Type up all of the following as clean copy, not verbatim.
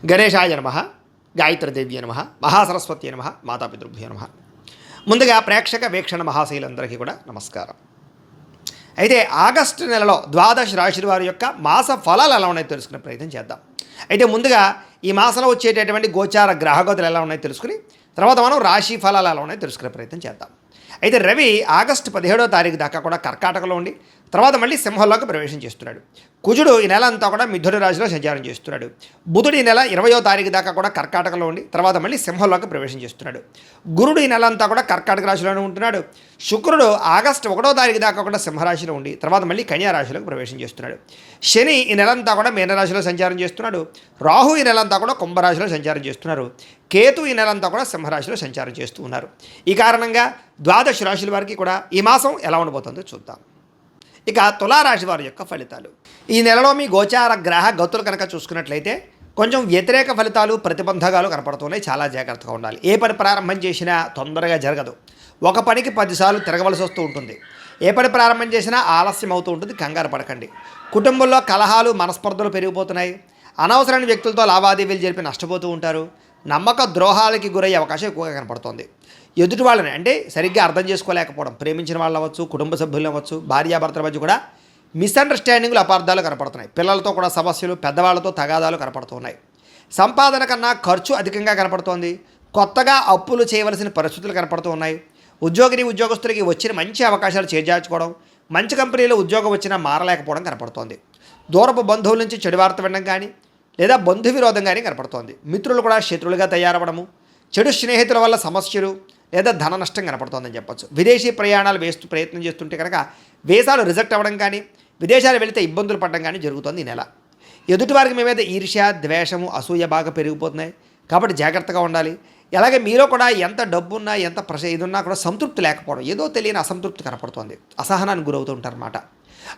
గణేశాయ నమః, గాయత్రీదేవ్య నమః, మహాసరస్వతి నమః, మాతాపితృభ్యో నమః. ముందుగా ప్రేక్షక వీక్షణ మహాశైలందరికీ కూడా నమస్కారం. అయితే ఆగస్టు నెలలో ద్వాదశ రాశి వారి యొక్క మాస ఫలాలు ఎలా ఉన్నాయో తెలుసుకునే ప్రయత్నం చేద్దాం. అయితే ముందుగా ఈ మాసంలో వచ్చేటటువంటి గోచార గ్రహగతులు ఎలా ఉన్నాయో తెలుసుకుని తర్వాత మనం రాశి ఫలాలు ఎలా ఉన్నాయో తెలుసుకునే ప్రయత్నం చేద్దాం. అయితే రవి ఆగస్టు 17వ తారీఖు దాకా కూడా కర్కాటకలో ఉండి తర్వాత మళ్ళీ సింహంలోకి ప్రవేశం చేస్తున్నాడు. కుజుడు ఈ నెల అంతా కూడా మిథున రాశిలో సంచారం చేస్తున్నాడు. బుధుడు ఈ నెల 20వ తారీఖు దాకా కూడా కర్కాటకలో ఉండి తర్వాత మళ్ళీ సింహంలోకి ప్రవేశం చేస్తున్నాడు. గురుడు ఈ నెల అంతా కూడా కర్కాటక రాశిలోనే ఉంటున్నాడు. శుక్రుడు ఆగస్టు 1వ తారీఖు దాకా కూడా సింహరాశిలో ఉండి తర్వాత మళ్ళీ కన్యా రాశిలోకి ప్రవేశం చేస్తున్నాడు. శని ఈ నెలంతా కూడా మీనరాశిలో సంచారం చేస్తున్నాడు. రాహు ఈ నెలంతా కూడా కుంభరాశిలో సంచారం చేస్తున్నారు. కేతు ఈ నెలంతా కూడా సింహరాశిలో సంచారం చేస్తూ ఉన్నారు. ఈ కారణంగా ద్వాదశ రాశుల వారికి కూడా ఈ మాసం ఎలా ఉండబోతుందో చూద్దాం. ఇక తులారాశి వారి యొక్క ఫలితాలు. ఈ నెలలో మీ గోచార గ్రహ గతులు కనుక చూసుకున్నట్లయితే కొంచెం వ్యతిరేక ఫలితాలు ప్రతిబంధకాలు కనపడుతున్నాయి. చాలా జాగ్రత్తగా ఉండాలి. ఏ పని ప్రారంభం చేసినా తొందరగా జరగదు. ఒక పనికి 10 సార్లు తిరగవలసి వస్తూ ఉంటుంది. ఏ పని ప్రారంభం చేసినా ఆలస్యం అవుతూ ఉంటుంది. కంగారు పడకండి. కుటుంబంలో కలహాలు మనస్పర్ధలు పెరిగిపోతున్నాయి. అనవసరమైన వ్యక్తులతో లావాదేవీలు జరిపి నష్టపోతూ ఉంటారు. నమ్మక ద్రోహాలకి గురయ్యే అవకాశం ఎక్కువగా కనపడుతోంది. ఎదుటి వాళ్ళని అంటే సరిగ్గా అర్థం చేసుకోలేకపోవడం, ప్రేమించిన వాళ్ళు అవ్వచ్చు, కుటుంబ సభ్యులు అవ్వచ్చు, భార్యాభర్తల మధ్య కూడా మిస్అండర్స్టాండింగ్లు అపార్థాలు కనపడుతున్నాయి. పిల్లలతో కూడా సమస్యలు, పెద్దవాళ్ళతో తగాదాలు కనపడుతున్నాయి. సంపాదన కన్నా ఖర్చు అధికంగా కనపడుతోంది. కొత్తగా అప్పులు చేయవలసిన పరిస్థితులు కనపడుతూ ఉన్నాయి. ఉద్యోగస్తులకి వచ్చిన మంచి అవకాశాలు చేజార్చుకోవడం, మంచి కంపెనీలో ఉద్యోగం వచ్చినా మారలేకపోవడం కనపడుతోంది. దూరపు బంధువుల నుంచి చెడు వార్త వినడం కానీ లేదా బంధు విరోధం కానీ కనపడుతోంది. మిత్రులు కూడా శత్రువులుగా తయారవడము, చెడు స్నేహితుల వల్ల సమస్యలు లేదా ధన నష్టం కనపడుతోందని చెప్పొచ్చు. విదేశీ ప్రయాణాలు ప్రయత్నం చేస్తుంటే కనుక వీసాలు రిజెక్ట్ అవ్వడం కానీ విదేశాలు వెళితే ఇబ్బందులు పడడం కానీ జరుగుతుంది ఈ నెల. ఎదుటివారికి మీ మీద ఈర్ష్య, ద్వేషము, అసూయ బాగా పెరిగిపోతున్నాయి. కాబట్టి జాగ్రత్తగా ఉండాలి. అలాగే మీలో కూడా ఎంత డబ్బున్నా ఎంత ఇదున్నా కూడా సంతృప్తి లేకపోవడం, ఏదో తెలియని అసంతృప్తి కనపడుతోంది. అసహనానికి గురవుతూ ఉంటారన్నమాట.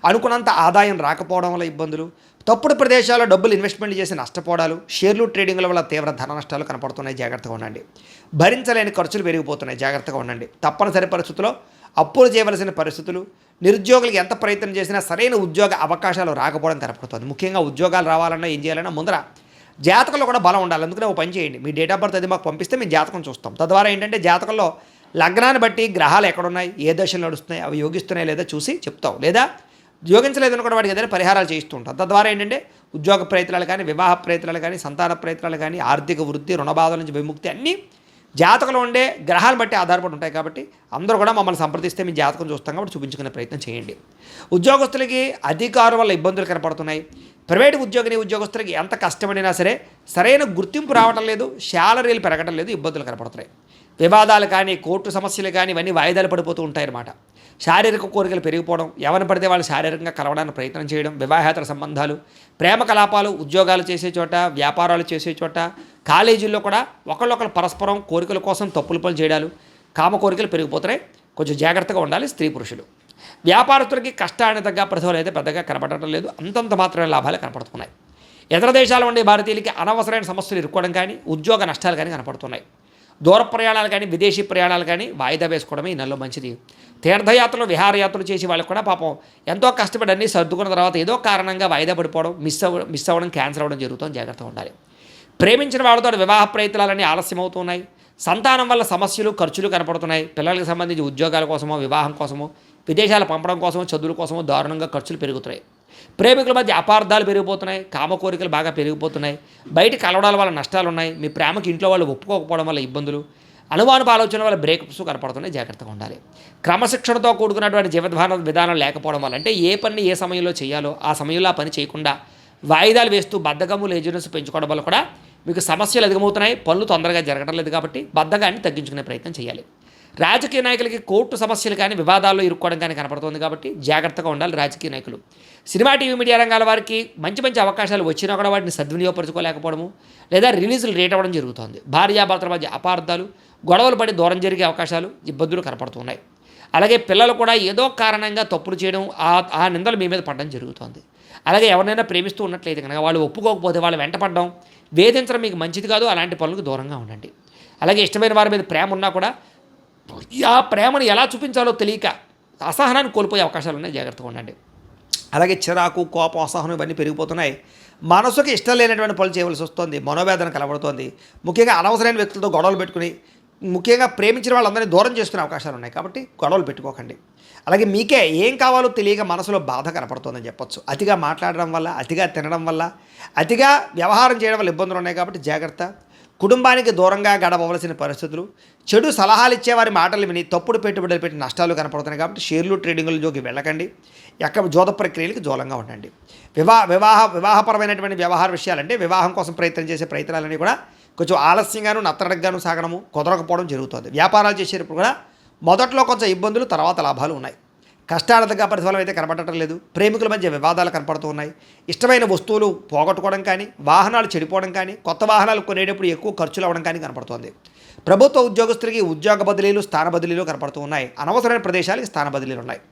అనుకున్నంత ఆదాయం రాకపోవడం వల్ల ఇబ్బందులు, తప్పుడు ప్రదేశాల్లో డబ్బులు ఇన్వెస్ట్మెంట్ చేసి నష్టపోవడాలు, షేర్లు ట్రేడింగ్ల వల్ల తీవ్ర ధన నష్టాలు కనపడుతున్నాయి. జాగ్రత్తగా ఉండండి. భరించలేని ఖర్చులు పెరిగిపోతున్నాయి. జాగ్రత్తగా ఉండండి. తప్పనిసరి పరిస్థితుల్లో అప్పులు చేయవలసిన పరిస్థితులు, నిరుద్యోగులకు ఎంత ప్రయత్నం చేసినా సరైన ఉద్యోగ అవకాశాలు రాకపోవడం కనపడుతుంది. ముఖ్యంగా ఉద్యోగాలు రావాలన్నా ఏం చేయాలన్నా ముందర జాతకంలో కూడా బలం ఉండాలి. అందుకనే ఒక పని చేయండి. మీ డేట్ ఆఫ్ బర్త్ అది మాకు పంపిస్తే మేము జాతకం చూస్తాం. తద్వారా ఏంటంటే జాతకంలో లగ్నాన్ని బట్టి గ్రహాలు ఎక్కడున్నాయి, ఏ దశలు నడుస్తున్నాయి, అవి యోగిస్తున్నాయి లేదా చూసి చెప్తాం. లేదా యోగించలేదని కూడా వాటికి ఏదైనా పరిహారాలు చేయిస్తూ ఉంటాం. తద్వారా ఏంటంటే ఉద్యోగ ప్రయత్నాలు కానీ, వివాహ ప్రయత్నాలు కానీ, సంతాన ప్రయత్నాలు కానీ, ఆర్థిక వృద్ధి, రుణబాధల నుంచి విముక్తి అన్నీ జాతకంలో ఉండే గ్రహాలను బట్టి ఆధారపడి ఉంటాయి. కాబట్టి అందరూ కూడా మమ్మల్ని సంప్రదిస్తే మీ జాతకం చూస్తాం కాబట్టి చూపించుకునే ప్రయత్నం చేయండి. ఉద్యోగస్తులకి అధికారుల వల్ల ఇబ్బందులు కనపడుతున్నాయి. ప్రైవేటు ఉద్యోగస్తులకి ఎంత కష్టపడినా సరే సరైన గుర్తింపు రావడం లేదు, శాలరీలు పెరగడం లేదు, ఇబ్బందులు కనపడుతున్నాయి. వివాదాలు కానీ, కోర్టు సమస్యలు కానీ ఇవన్నీ వాయిదాలు పడిపోతూ ఉంటాయన్నమాట. శారీరక కోరికలు పెరిగిపోవడం, ఎవరిని పడితే వాళ్ళు శారీరకంగా కలవడానికి ప్రయత్నం చేయడం, వివాహేతర సంబంధాలు, ప్రేమ కలాపాలు, ఉద్యోగాలు చేసే చోట, వ్యాపారాలు చేసే చోట, కాలేజీల్లో కూడా ఒకళ్ళొకరు పరస్పరం కోరికల కోసం తప్పులు పనులు చేయడాలు, కామ కోరికలు పెరిగిపోతున్నాయి. కొంచెం జాగ్రత్తగా ఉండాలి స్త్రీ పురుషులు. వ్యాపారస్తులకి కష్టానికి తగ్గ ప్రతిఫలం అయితే పెద్దగా కనపడటం లేదు. అంతంత మాత్రమే లాభాలు కనపడుతున్నాయి. ఇతర దేశాల ఉండే భారతీయులకి అనవసరమైన సమస్యలు ఇరుక్కోవడం కానీ, ఉద్యోగ నష్టాలు కానీ కనపడుతున్నాయి. దూర ప్రయాణాలు కానీ, విదేశీ ప్రయాణాలు కానీ వాయిదా వేసుకోవడమే ఈ నెలలో మంచిది. తీర్థయాత్రలు, విహారయాత్రలు చేసి వాళ్ళకి కూడా పాపం ఎంతో కష్టపడి అన్నీ సర్దుకున్న తర్వాత ఏదో కారణంగా వాయిదా పడిపోవడం, మిస్ అవ్వడం, క్యాన్సర్ అవ్వడం జరుగుతుంది. జాగ్రత్తగా ఉండాలి. ప్రేమించిన వాళ్ళతో వివాహ ప్రయత్నాలన్నీ ఆలస్యం అవుతున్నాయి. సంతానం వల్ల సమస్యలు, ఖర్చులు కనపడుతున్నాయి. పిల్లలకు సంబంధించి ఉద్యోగాల కోసమో, వివాహం కోసమో, విదేశాలు పంపడం కోసమో, చదువుల కోసమో దారుణంగా ఖర్చులు పెరుగుతున్నాయి. ప్రేమికుల మధ్య అపార్థాలు పెరిగిపోతున్నాయి. కామ కోరికలు బాగా పెరిగిపోతున్నాయి. బయట కలవడాల వల్ల నష్టాలు ఉన్నాయి. మీ ప్రేమకి ఇంట్లో వాళ్ళు ఒప్పుకోకపోవడం వల్ల ఇబ్బందులు, అనుమానపు ఆలోచన వల్ల బ్రేకప్స్ కనపడుతున్నాయి. జాగ్రత్తగా ఉండాలి. క్రమశిక్షణతో కూడుకున్నటువంటి జీవన విధానం లేకపోవడం వల్ల అంటే ఏ పని ఏ సమయంలో చేయాలో ఆ సమయంలో ఆ పని చేయకుండా వాయిదాలు వేస్తూ బద్ధకము, లేజినెస్ పెంచుకోవడం వల్ల కూడా మీకు సమస్యలు అధికమవుతున్నాయి. పనులు తొందరగా జరగడం లేదు. కాబట్టి బద్ధకాన్ని తగ్గించుకునే ప్రయత్నం చేయాలి. రాజకీయ నాయకులకి కోర్టు సమస్యలు కానీ, వివాదాల్లో ఇరుక్కోవడం కానీ కనపడుతుంది. కాబట్టి జాగ్రత్తగా ఉండాలి రాజకీయ నాయకులు. సినిమా, టీవీ, మీడియా రంగాల వారికి మంచి అవకాశాలు వచ్చినా కూడా వాటిని సద్వినియోగపరచుకోలేకపోవడము లేదా రిలీజులు రేట్ అవ్వడం జరుగుతుంది. భార్యాభర్తల మధ్య అపార్థాలు, గొడవలు పడి దూరం జరిగే అవకాశాలు, ఇబ్బందులు కనపడుతున్నాయి. అలాగే పిల్లలు కూడా ఏదో కారణంగా తప్పులు చేయడం, ఆ నిందలు మీ మీద పడడం జరుగుతుంది. అలాగే ఎవరినైనా ప్రేమిస్తూ ఉన్నట్లయితే కనుక వాళ్ళు ఒప్పుకోకపోతే వాళ్ళు వెంటపడడం, వేధించడం మీకు మంచిది కాదు. అలాంటి పనులకు దూరంగా ఉండండి. అలాగే ఇష్టమైన వారి మీద ప్రేమ ఉన్నా కూడా ఆ ప్రేమను ఎలా చూపించాలో తెలియక అసహనాన్ని కోల్పోయే అవకాశాలు ఉన్నాయి. జాగ్రత్తగా ఉండండి. అలాగే చిరాకు, కోపం, అసహనం ఇవన్నీ పెరిగిపోతున్నాయి. మనసుకి ఇష్టం లేనటువంటి పనులు చేయవలసి వస్తుంది, మనోవేదన కలబడుతోంది. ముఖ్యంగా అనవసరమైన వ్యక్తులతో గొడవలు పెట్టుకుని, ముఖ్యంగా ప్రేమించిన వాళ్ళందరినీ దూరం చేసుకునే అవకాశాలు ఉన్నాయి. కాబట్టి గొడవలు పెట్టుకోకండి. అలాగే మీకే ఏం కావాలో తెలియక మనసులో బాధ కనపడుతుందని చెప్పొచ్చు. అతిగా మాట్లాడడం వల్ల, అతిగా తినడం వల్ల, అతిగా వ్యవహారం చేయడం వల్ల ఇబ్బందులు ఉన్నాయి. కాబట్టి జాగ్రత్త. కుటుంబానికి దూరంగా గడపవలసిన పరిస్థితులు, చెడు సలహాలు ఇచ్చేవారి మాటలు విని తప్పుడు పెట్టుబడులు పెట్టి నష్టాలు కనపడుతున్నాయి. కాబట్టి షేర్లు ట్రేడింగ్లలోకి వెళ్ళకండి. ఎక్కడ జోద ప్రక్రియలకు దూరంగా ఉండండి. వివాహపరమైనటువంటి వ్యవహార విషయాలంటే వివాహం కోసం ప్రయత్నం చేసే ప్రయత్నాలన్నీ కూడా కొంచెం ఆలస్యంగాను నత్తనడగ్గాను సాగడము, కుదరకపోవడం జరుగుతుంది. వ్యాపారాలు చేసేటప్పుడు కూడా మొదట్లో కొంచెం ఇబ్బందులు, తర్వాత లాభాలు ఉన్నాయి. కష్టార్థంగా ప్రతిఫలం అయితే కనపడటం లేదు. ప్రేమికుల మధ్య వివాదాలు కనపడుతూ ఉన్నాయి. ఇష్టమైన వస్తువులు పోగొట్టుకోవడం కానీ, వాహనాలు చెడిపోవడం కానీ, కొత్త వాహనాలు కొనేటప్పుడు ఎక్కువ ఖర్చులు అవ్వడం కానీ కనపడుతోంది. ప్రభుత్వ ఉద్యోగస్తులకి ఉద్యోగ బదిలీలు, స్థాన బదిలీలు కనపడుతూ ఉన్నాయి. అనవసరమైన ప్రదేశాలకి స్థాన బదిలీలు ఉన్నాయి.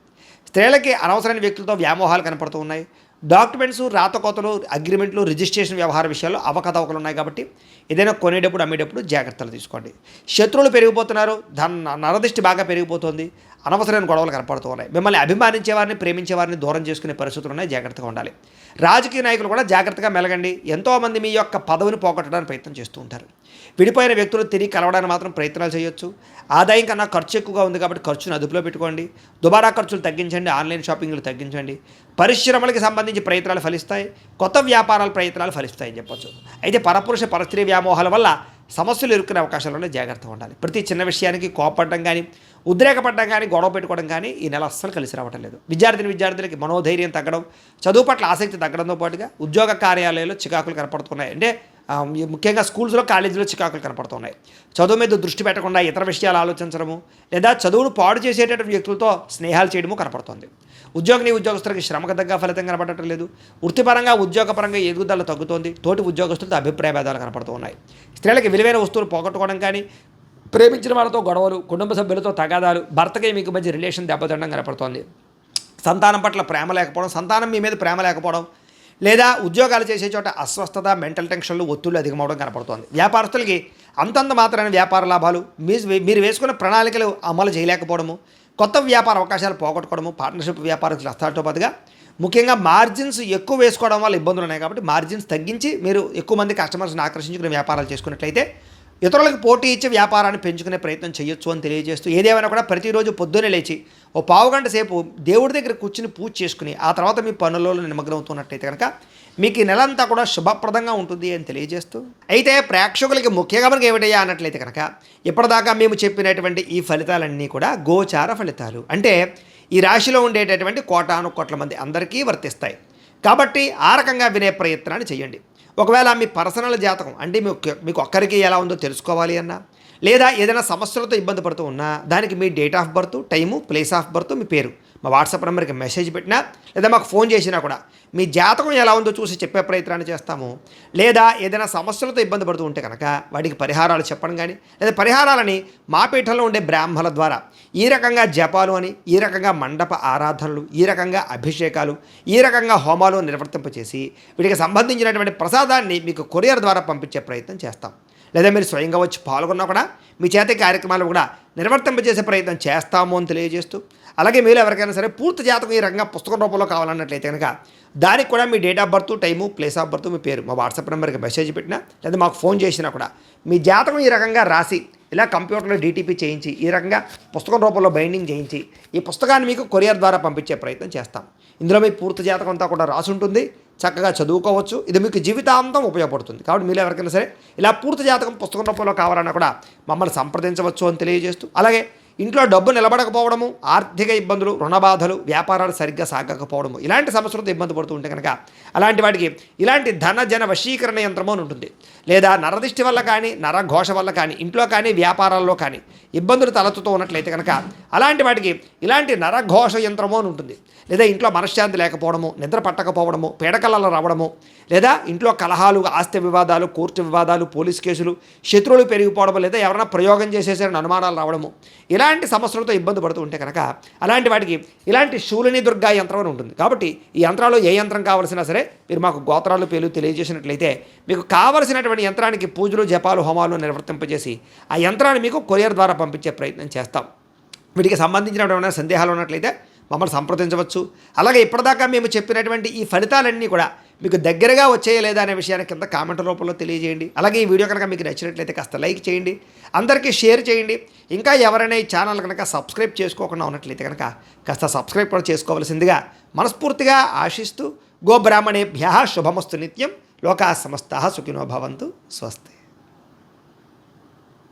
స్త్రీలకి అనవసరమైన వ్యక్తులతో వ్యామోహాలు కనపడుతూ ఉన్నాయి. డాక్యుమెంట్స్, రాతకోతలు, అగ్రిమెంట్లు, రిజిస్ట్రేషన్ వ్యవహార విషయాల్లో అవకతవకలు ఉన్నాయి. కాబట్టి ఏదైనా కొనేటప్పుడు అమ్మేటప్పుడు జాగ్రత్తలు తీసుకోండి. శత్రువులు పెరిగిపోతున్నారు, నరదిష్టి బాగా పెరిగిపోతుంది. అనవసరమైన గొడవలు కనపడుతూ ఉన్నాయి. మిమ్మల్ని అభిమానించే వారిని, ప్రేమించే వారిని దూరం చేసుకునే పరిస్థితులు ఉన్నాయి. జాగ్రత్తగా ఉండాలి. రాజకీయ నాయకులు కూడా జాగ్రత్తగా మెలగండి. ఎంతోమంది మీ యొక్క పదవిని పోగొట్టడానికి ప్రయత్నం చేస్తూ ఉంటారు. విడిపోయిన వ్యక్తులు తిరిగి కలవడానికి మాత్రం ప్రయత్నాలు చేయొచ్చు. ఆదాయం కన్నా ఖర్చు ఎక్కువగా ఉంది కాబట్టి ఖర్చును అదుపులో పెట్టుకోండి. దుబారా ఖర్చులు తగ్గించండి. ఆన్లైన్ షాపింగ్లు తగ్గించండి. పరిశ్రమలకి సంబంధించి ప్రయత్నాలు ఫలిస్తాయి. కొత్త వ్యాపారాల ప్రయత్నాలు ఫలిస్తాయని చెప్పొచ్చు. అయితే పరపురుష పరస్త్రీ వ్యామోహాల వల్ల సమస్యలు ఎదుర్కొనే అవకాశాలలో జాగ్రత్తగా ఉండాలి. ప్రతి చిన్న విషయానికి కోపపడడం కానీ, ఉద్రేకపడడం కానీ, గొడవ పెట్టుకోవడం కానీ ఈ నెల అస్సలు కలిసి రావటం లేదు. విద్యార్థులకి మనోధైర్యం తగ్గడం, చదువు పట్ల ఆసక్తి తగ్గడంతో పాటుగా ఉద్యోగ కార్యాలయాల్లో చికాకులు కనపడుతున్నాయి. అంటే ముఖ్యంగా స్కూల్స్లో, కాలేజీలో చికాకులు కనపడుతున్నాయి. చదువు మీద దృష్టి పెట్టకుండా ఇతర విషయాలు ఆలోచించడము, లేదా చదువును పాడు చేసేటటువంటి వ్యక్తులతో స్నేహాలు చేయడము కనపడుతుంది. ఉద్యోగస్తులకి శ్రమకు తగ్గ ఫలితం కనపడటం లేదు. వృత్తిపరంగా, ఉద్యోగపరంగా ఎదుగుదల తగ్గుతోంది. తోటి ఉద్యోగస్తులతో అభిప్రాయ భేదాలు కనపడుతూ ఉన్నాయి. స్త్రీలకి విలువైన వస్తువులు పోగొట్టుకోవడం కానీ, ప్రేమించిన వాళ్ళతో గొడవలు, కుటుంబ సభ్యులతో తగాదాలు, భర్తకి మీకు మధ్య రిలేషన్ దెబ్బతినడం కనపడుతోంది. సంతానం పట్ల ప్రేమ లేకపోవడం, సంతానం మీ మీద ప్రేమ లేకపోవడం, లేదా ఉద్యోగాలు చేసే చోట అస్వస్థత, మెంటల్ టెన్షన్లు, ఒత్తిళ్లు అధికమవడం కనపడుతోంది. వ్యాపారస్తులకి అంతంత మాత్రమైన వ్యాపార లాభాలు, మీరు వేసుకున్న ప్రణాళికలు అమలు చేయలేకపోవడము, కొత్త వ్యాపార అవకాశాలు పోగొట్టుకోవడము, పార్ట్నర్షిప్ వ్యాపారస్తులు వస్తారతో పాటుగా ముఖ్యంగా మార్జిన్స్ ఎక్కువ వేసుకోవడం వల్ల ఇబ్బందులు ఉన్నాయి. కాబట్టి మార్జిన్స్ తగ్గించి మీరు ఎక్కువ మంది కస్టమర్స్ని ఆకర్షించుకునే వ్యాపారాలు చేసుకున్నట్లయితే ఇతరులకు పోటీ ఇచ్చి వ్యాపారాన్ని పెంచుకునే ప్రయత్నం చేయొచ్చు అని తెలియజేస్తూ, ఏదేమైనా కూడా ప్రతిరోజు పొద్దున్నే లేచి ఓ పావుగంట సేపు దేవుడి దగ్గర కూర్చుని పూజ చేసుకుని ఆ తర్వాత మీ పనులలో నిమగ్నమవుతున్నట్లయితే కనుక మీకు ఈ నెలంతా కూడా శుభప్రదంగా ఉంటుంది అని తెలియజేస్తూ, అయితే ప్రేక్షకులకి ముఖ్యంగా మనకి ఏమిటయ్యా అన్నట్లయితే కనుక ఇప్పటిదాకా మేము చెప్పినటువంటి ఈ ఫలితాలన్నీ కూడా గోచార ఫలితాలు. అంటే ఈ రాశిలో ఉండేటటువంటి కోటాను కోట్ల మంది అందరికీ వర్తిస్తాయి. కాబట్టి ఆ రకంగా వినే ప్రయత్నాన్ని చేయండి. ఒకవేళ మీ పర్సనల్ జాతకం అంటే మీకు ఒక్కరికి ఎలా ఉందో తెలుసుకోవాలి అన్నా, లేదా ఏదైనా సమస్యలతో ఇబ్బంది పడుతూ ఉన్నా దానికి మీ date of birth, time, place of birth, మీ పేరు మా వాట్సాప్ నెంబర్కి మెసేజ్ పెట్టినా, లేదా మాకు ఫోన్ చేసినా కూడా మీ జాతకం ఎలా ఉందో చూసి చెప్పే ప్రయత్నాన్ని చేస్తాము. లేదా ఏదైనా సమస్యలతో ఇబ్బంది పడుతూ ఉంటే కనుక వాటికి పరిహారాలు చెప్పడం కానీ, లేదా పరిహారాలని మా పీఠంలో ఉండే బ్రాహ్మణుల ద్వారా ఈ రకంగా జపాలు అని, ఈ రకంగా మండప ఆరాధనలు, ఈ రకంగా అభిషేకాలు, ఈ రకంగా హోమాలు నిర్వర్తింపచేసి వీటికి సంబంధించినటువంటి ప్రసాదాన్ని మీకు కొరియర్ ద్వారా పంపించే ప్రయత్నం చేస్తాం. లేదా మీరు స్వయంగా వచ్చి పాల్గొన్నా కూడా మీ చేతి కార్యక్రమాలు కూడా నిర్వర్తింపజేసే ప్రయత్నం చేస్తాము అని తెలియజేస్తూ, అలాగే మీరు ఎవరికైనా సరే పూర్తి జాతకం ఈ రకంగా పుస్తకం రూపంలో కావాలన్నట్లయితే కనుక దానికి కూడా మీ date of birth, time, place of birth, మీ పేరు మా వాట్సాప్ నెంబర్కి మెసేజ్ పెట్టినా, లేదా మాకు ఫోన్ చేసినా కూడా మీ జాతకం ఈ రకంగా రాసి ఇలా కంప్యూటర్లో డీటీపీ చేయించి ఈ రకంగా పుస్తకం రూపంలో బైండింగ్ చేయించి ఈ పుస్తకాన్ని మీకు కొరియర్ ద్వారా పంపించే ప్రయత్నం చేస్తాం. ఇందులో మీ పూర్తి జాతకం అంతా కూడా రాసి ఉంటుంది. చక్కగా చదువుకోవచ్చు. ఇది మీకు జీవితాంతం ఉపయోగపడుతుంది. కాబట్టి మీరు ఎవరికైనా సరే ఇలా పూర్తి జాతకం పుస్తకం రూపంలో కావాలన్నా కూడా మమ్మల్ని సంప్రదించవచ్చు అని తెలియజేస్తూ, అలాగే ఇంట్లో డబ్బు నిలబడకపోవడము, ఆర్థిక ఇబ్బందులు, రుణ బాధలు, వ్యాపారాలు సరిగ్గా సాగకపోవడము, ఇలాంటి సమస్యలతో ఇబ్బంది పడుతూ ఉంటే కనుక అలాంటి వాటికి ఇలాంటి ధన జన వశీకరణ యంత్రము అని ఉంటుంది. లేదా నరదిష్టి వల్ల కానీ, నరఘోష వల్ల కానీ, ఇంట్లో కానీ, వ్యాపారాల్లో కానీ ఇబ్బందులు తలెత్తుతూ ఉన్నట్లయితే కనుక అలాంటి వాటికి ఇలాంటి నరఘోష యంత్రము అని ఉంటుంది. లేదా ఇంట్లో మనశ్శాంతి లేకపోవడము, నిద్ర పట్టకపోవడము, పీడకలలు రావడము, లేదా ఇంట్లో కలహాలు, ఆస్తి వివాదాలు, కోర్టు వివాదాలు, పోలీస్ కేసులు, శత్రువులు పెరిగిపోవడము, లేదా ఎవరైనా ప్రయోగం చేసేసారని అనుమానాలు రావడము, ఇలాంటి సమస్యలతో ఇబ్బంది పడుతూ ఉంటే కనుక అలాంటి వాటికి ఇలాంటి శూలిని దుర్గా యంత్రం అని ఉంటుంది. కాబట్టి ఈ యంత్రాలు ఏ యంత్రం కావాల్సినా సరే మీరు మాకు గోత్రాలు పేర్లు తెలియజేసినట్లయితే మీకు కావలసినటువంటి యంత్రానికి పూజలు, జపాలు, హోమాలు నిర్వర్తింపజేసి ఆ యంత్రాన్ని మీకు కొరియర్ ద్వారా పంపించే ప్రయత్నం చేస్తాం. వీటికి సంబంధించినటువంటి సందేహాలు ఉన్నట్లయితే మమ్మల్ని సంప్రదించవచ్చు. అలాగే ఇప్పటిదాకా మేము చెప్పినటువంటి ఈ ఫలితాలన్నీ కూడా మీకు దగ్గరగా వచ్చేయా లేదా అనే విషయాన్ని కింద కామెంట్ రూపంలో తెలియజేయండి. అలాగే ఈ వీడియో కనుక మీకు నచ్చినట్లయితే కాస్త లైక్ చేయండి, అందరికీ షేర్ చేయండి. ఇంకా ఎవరైనా ఈ ఛానల్ కనుక సబ్స్క్రైబ్ చేసుకోకుండా ఉన్నట్లయితే కనుక కాస్త సబ్స్క్రైబ్ కూడా చేసుకోవాల్సిందిగా మనస్ఫూర్తిగా ఆశిస్తూ గోబ్రాహ్మణేభ్యः శుభమస్తు నిత్యం. లోకాः సమస్తాः సుఖినో భవంతు. స్వస్తి.